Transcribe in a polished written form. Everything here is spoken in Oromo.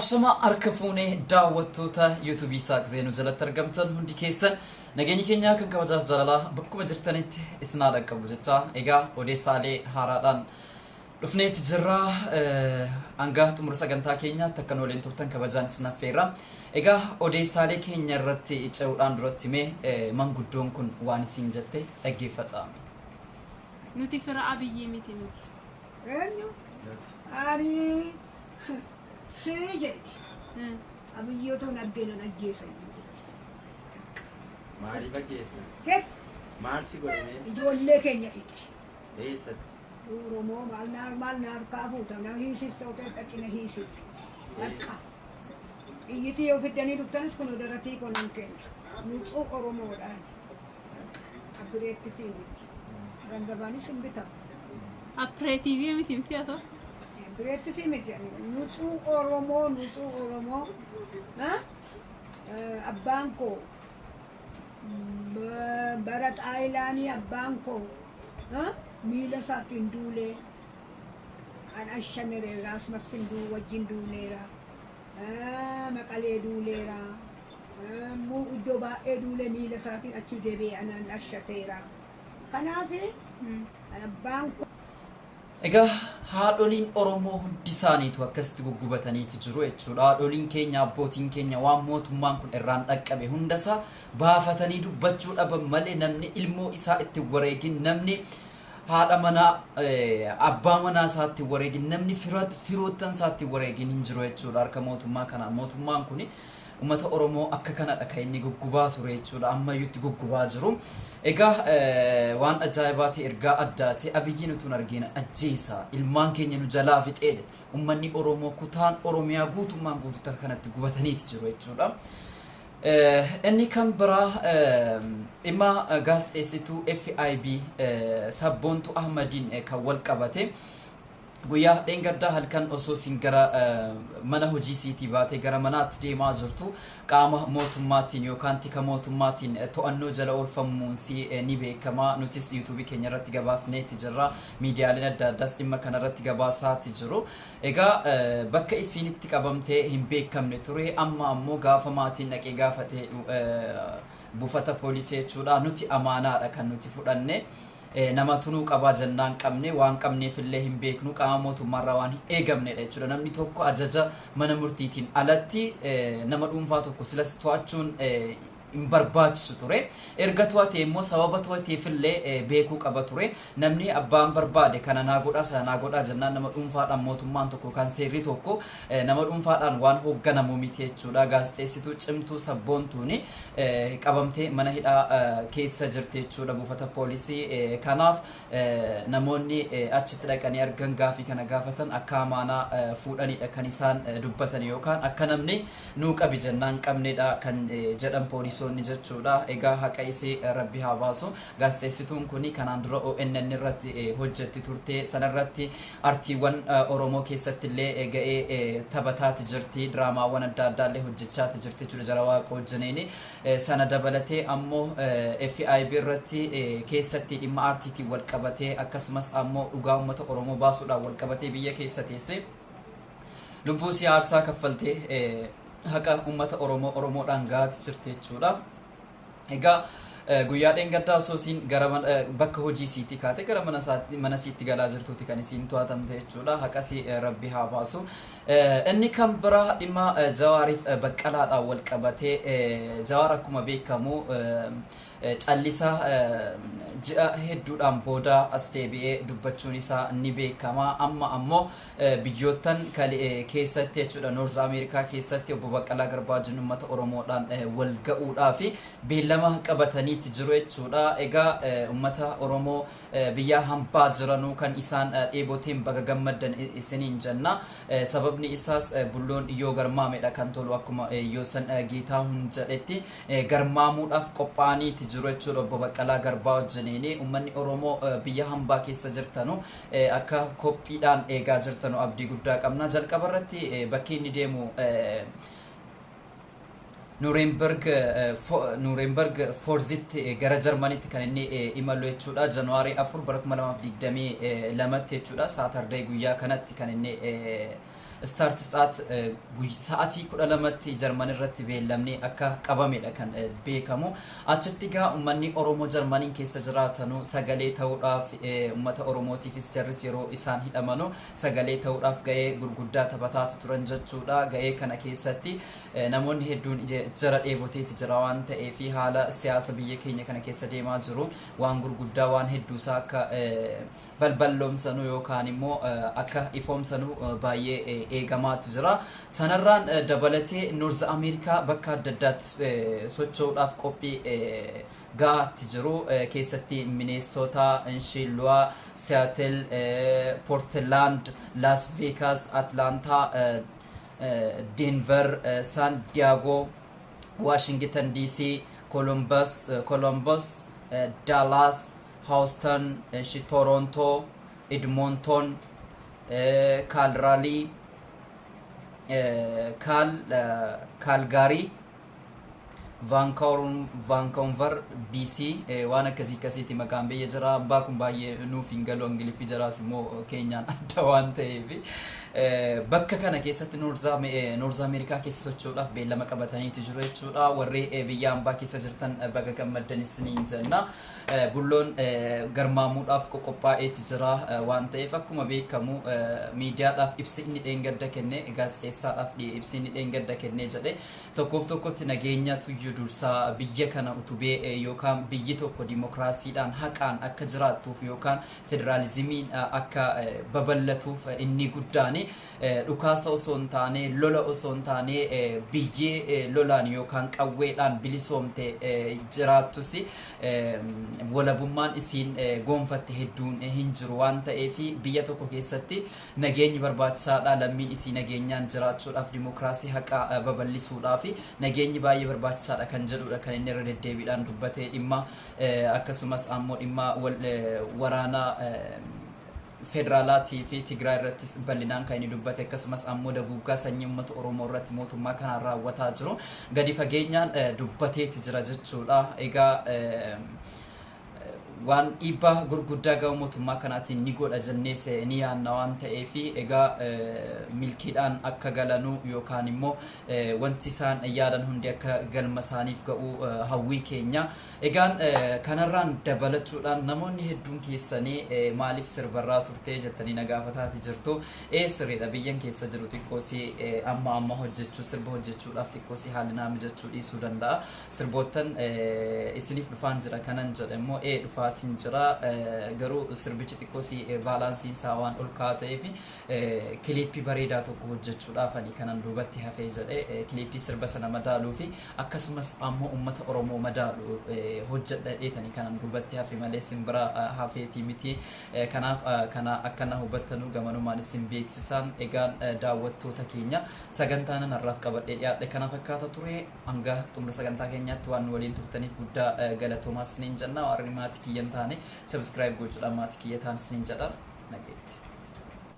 Ashama arkafune daawwattoota YouTube isaaq zeenu jalatti argamtan hundi keessan nageenyi keenya kan kabajaaf jaalala bakkuma jirtanitti isinaa dhaqqabu jecha egaa odeessaalee haaraadhaan dhufneetti jirra hanga xumura sagantaa keenyaatti akkan waliin turtan kabajaan isin affeerra egaa odeessaalee keenya irratti ce'uudhaan duratti mee manguddoon kun waan isin jette dhaggeeffadhaa nuti fira abiyyi miti nuti eenyu ari Sije, abiyyootun argina ajjeesan. Maaliif ajjeessan? Hek, Maal si godhame? ijoollee keenya fixe. Eessatti? Oromoo maal naar kaafuuta na hiisistoota dhaqina hiisis. Dhaqa. Iyyiti yoo fiddanii dhuftanis kun daratii konan keenya. Nutsuu Oromoodhaan. Abbireetti fiimiti. Rangabaanis hin bitamu. Appreetiivii miti miti haa ta'u. Bireetti fiimiti. Nutsuu Oromoo. Abbaan koo. Barat Aayilaanii abbaan koo. Miila isaatiin duulee. An ashanereera asmassin wajjin duuleera. Maqalee duuleera. Iddoo baay'ee duulee miila isaatiin achi deebi'ee anaan ashateera. Kanaaf abbaan koo. Egaa haadholiin Oromoo hundi isaaniitu akkasitti guggubataniiti jiru jechuudha. Haadholiin keenya abbootiin keenya waan mootummaan kun irraan dhaqqabe hundasaa baafatanii dubbachuu dhaban malee namni ilmoo isaa itti wareegin namni haadha manaa abbaa manaa isaatti wareegin namni firoottan isaatti wareegin hin jiru jechuudha. Harka mootummaa kanaan mootummaan kun ummata Oromoo akka kanadha kan inni guggubaa ture jechuudha. Ammayyuutti guggubaa jiru. Egaa waan ajaa'ibaati ergaa addaati abiyyiin utuun argina ajjeesaa ilmaan keenya nu jalaa fixee ummanni Oromoo kutaan Oromiyaa guutummaan guutuutti kanatti gubataniiti jiru jechuudha. Inni kan biraa dhimma gaazexeessituu FIB Sabboontuu Ahmadiin kan wal qabate guyyaa dheengaddaa halkan osoo isin gara mana hojii siitii baatee gara manaatti deemaa jirtu qaama mootummaatiin yookaan tika mootummaatiin to'annoo jala oolfamuun ni beekama. Nutis YouTube keenya irratti gabaasneetti jirra. Miidiyaaleen adda addaas dhimma kana irratti gabaasaatti jiru. Egaa bakka isinitti qabamtee hin beekamne ture amma ammoo gaafa maatiin dhaqee gaafate buufata poolisii jechuudha. Nuti amaanaadha kan nuti fudhanne. Nama tunuu qabaa jennaan qabne waan qabneef illee hin beeknu qaama mootummaarraa waan hin eegamnedha jechuudha. Namni tokko ajaja mana murtiitiin alatti nama dhuunfaa tokko silas to'achuun hin barbaachisu ture. Erga to'ate immoo sababa to'ateef illee beekuu qaba ture. Namni abbaan barbaade kana naa godhaa sana naa godhaa jennaan nama dhuunfaadhaan mootummaan tokko kan seerri tokko nama dhuunfaadhaan waan hoogganamu miti jechuudha. Gaazexeessituu cimtuu sabboontuuni qabamtee mana hidhaa keessa jirti jechuudha buufata poolisii. Kanaaf namoonni achitti dhaqanii argan gaafii kana gaafatan akka amaanaa fuudhanidha kan isaan dubbatan yookaan akka namni nuu qabi jennaan qabnedha kan jedhan poolisoonni jechuudha. Egaa haqa isii rabbi haa baasu. Gaazexeessituun kuni kanaan dura ONN irratti hojjetti turte sanarratti artiiwwan Oromoo keessatti illee ga'ee taphataati jirti. Diraamaawwan adda addaa illee hojjechaati jirti jechuudha jara Waaqoo wajjiniini. Sana dabalatee ammoo FIB irratti keessatti dhimma aartiitiin wal qabatee akkasumas ammoo dhugaa uummata Oromoo baasuudhaan wal qabatee biyya keessa teesse lubbuu siyaasaa kaffaltee haqa uummata Oromoodhaan gaati jirti jechuudha. Egaa guyyaa dheengaddaa osoo isin gara bakka hojii siitii kaate gara mana siitti galaa jirtuuti kan isin to'atamte jechuudha. Haqasi rabbi haa baasu. Inni kan biraa dhimma Jawaariif Baqqalaadhaan wal qabatee Jawaar akkuma beekamu callisa ji'a hedduudhaan booda as deebi'ee dubbachuun isaa ni beekama. Amma ammoo biyyoottan keessatti jechuudha Noorz Ameerikaa keessatti obbo Baqqalaa Garbaa jiru uummata Oromoodhaan wal ga'uudhaa fi beellama qabataniitti jiru jechuudha. Egaa uummata Oromoo biyya hambaa jiranuu kan isaan dheeboteen baga gammaddan isiniin jenna. Sababni isaas bulloon yoo garmaamedha kan tolu akkuma Yoosan Geetaahun jedhetti garmaamuudhaaf qophaa'aniiti jiru jechuudha obbo Baqqalaa Garbaa wajjiniini. Uummanni Oromoo biyya hambaa keessa jirtanu akka qophiidhaan eegaa jirtanu abdii guddaa qabna. Jalqaba irratti bakki inni deemu Nuremberg Forzit gara Jarmanitti kan inni imalu jechuudha. Januaarii 4 bara 2022 jechuudha. Saturday guyyaa kanatti kan inni start saat sa'atii 12tti Jarman irratti beellamni akka qabamedha kan beekamu achitti gaa ummanni Oromoo Jarmaniin keessa jiraatanu sagalee ta'uudhaaf ummata Oromootiifis jarris yeroo isaan hidhamanu sagalee ta'uudhaaf ga'ee gurguddaa taphataa turan jechuudha ga'ee kana keessatti namoonni hedduun jara dheeboteeti jira waan ta'eef haala siyaasa biyya keenya kana keessa deemaa jiru waan gurguddaa waan hedduusaa akka balballoomsanu yookaan immoo akka ifoomsanu baay'ee eegamaati jira sanarraan dabalatee North America bakka adda addaatti socho'uudhaaf qophii gaatti jiru keessatti Minnesota, Shillua, Seattle, Portland, Las Vegas, Atlanta, Denver, San Diego, Washington DC, Columbus, Dallas, Houston, Toronto, Edmonton, Calgary, Calgary, Vancouver, BC, waan akkasii akkasiiti maqaan biyya jira abbaa kun baay'ee nuuf hin galu ingiliffi jiraas immoo keenyaan adda waan ta'eef bakka kana keessatti North America keessa socho'uudhaaf beellama qabataniitu jiru jechuudha warri biyya ambaa keessa jirtan baga gammaddanis niin jenna bulloon garmaamuudhaaf qophaa'eeti jira waan ta'eef akkuma beekamu miidiyaadhaaf ibsi inni dheengadda kenne gaazexeessaadhaaf ibsi inni dheengadda kenne jedhe tokkoof tokkotti nageenya tuyyuu dursaa biyya kana utubee yookaan biyyi tokko dimokiraasiidhaan haqaan akka jiraattuuf yookaan federaalizimiin akka babal'atuuf inni guddaani dhukaasa osoo hin taane lola osoo hin taane biyyee lolaan yookaan qawweedhaan bilisoomte jiraattus walabummaan isiin gonfatte hedduun hin jiru waan ta'eef biyya tokko keessatti nageenyi barbaachisaadha lammiin isii nageenyaan jiraachuudhaaf dimokiraasii haqaa babal'isuudhaaf nageenyi baay'ee barbaachisaadha kan jedhudha kan inni irra deddeebiidhaan dubbatee dhimma akkasumas ammoo dhimma waraanaa federaalaatii fi Tigraay irrattis bal'inaan kan inni dubbate akkasumas ammoo daguuggaa sanyii uummata Oromoo irratti mootummaa kanaan raawwataa jiru gadi fageenyaan dubbateeti jira jechuudha egaa waan dhiibbaa gurguddaa gama mootummaa kanaatiin ni godha jennees ni yaanna waan ta'eef egaa milkiidhaan akka galanu yookaan immoo wanti isaan yaadan hundi akka galma isaaniif ga'u hawwii keenya egaan kanarraan dabalachuudhaan namoonni hedduun keessanii maaliif sirbarraa turtee jettanii na gaafataati jirtu sirriidha biyyan keessa jiru xiqqoosii amma hojjechuu sirba hojjechuudhaaf xiqqoosii haalli naa mijachuu dhiisuu danda'a sirboottan isiniif dhufaan jira kanan jedhe immoo dhufaa jira garuu sirbichi xiqqoosii baalaansiin isaa waan ol ka'aa ta'eef kiliippii bareedaa tokko hojjechuudhaaf ani kanan duubatti hafee jedhe kiliippii sirba sana madaaluu fi akkasumas ammoo uummata Oromoo madaalu hojjedheetanii kanan duubatti hafe malee simbira hafeetii miti kanaaf kana akkana hubattanu gamanumaan isin beeksisaan egaan daawwattoota keenya sagantaan narraaf qabadhee dhiyaadhe kana fakkaata ture hanga xumura sagantaa keenyaatti waan waliin turtaniif guddaa galatoomaa isiniin jenna warri maatii kiyyan taane subscribe gochuudhaan maatii kiyya ta'an isiniin jedha nageetti